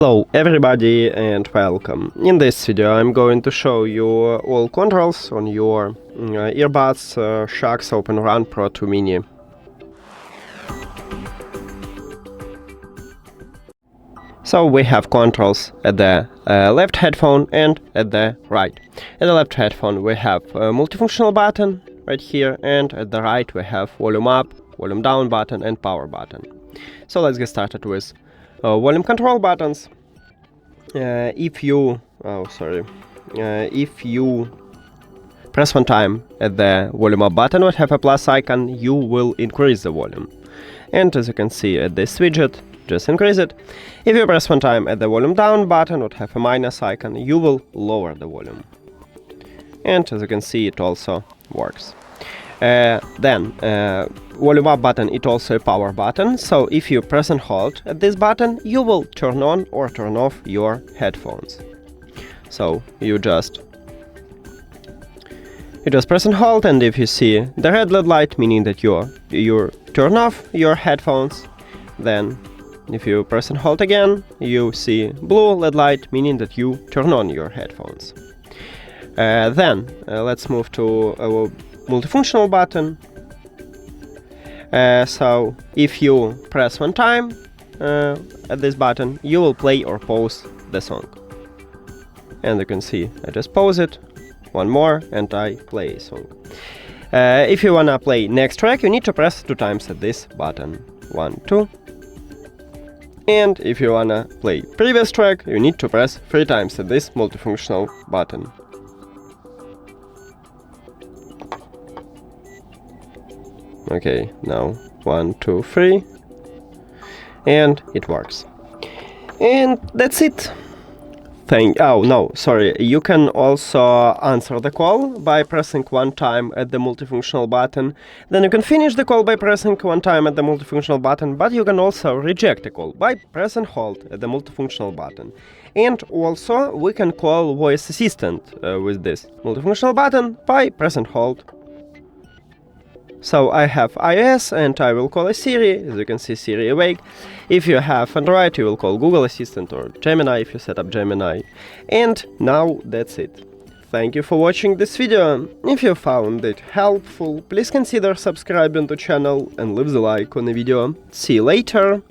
Hello everybody and welcome. In this video I'm going to show you all controls on your earbuds SHOKZ OpenRun Pro 2 Mini. So we have controls at the left headphone and at the right. At the left headphone we have a multifunctional button right here, and at the right we have volume up, volume down button and power button. So let's get started with volume control buttons. If you press one time at the volume up button would have a plus icon, you will increase the volume. And as you can see at this widget, just increase it. If you press one time at the volume down button would have a minus icon, you will lower the volume. And as you can see, it also works. Volume up button is also a power button, so if you press and hold at this button, you will turn on or turn off your headphones. So you just press and hold, and if you see the red LED light, meaning that you turn off your headphones, then if you press and hold again, you see blue LED light, meaning that you turn on your headphones. Let's move to our multifunctional button. So if you press one time at this button, you will play or pause the song. And you can see I just pause it, one more, and I play a song. If you wanna play next track, you need to press 2 times at this button. 1, 2. And if you wanna play previous track, you need to press 3 times at this multifunctional button. Okay, now 1, 2, 3, and it works. And that's it. You can also answer the call by pressing 1 time at the multifunctional button. Then you can finish the call by pressing 1 time at the multifunctional button, but you can also reject a call by press and hold at the multifunctional button. And also we can call voice assistant with this multifunctional button by press and hold. So I have iOS and I will call Siri. As you can see, Siri awake. If you have Android, you will call Google Assistant or Gemini if you set up Gemini. And now that's it. Thank you for watching this video. If you found it helpful, please consider subscribing to the channel and leave the like on the video. See you later.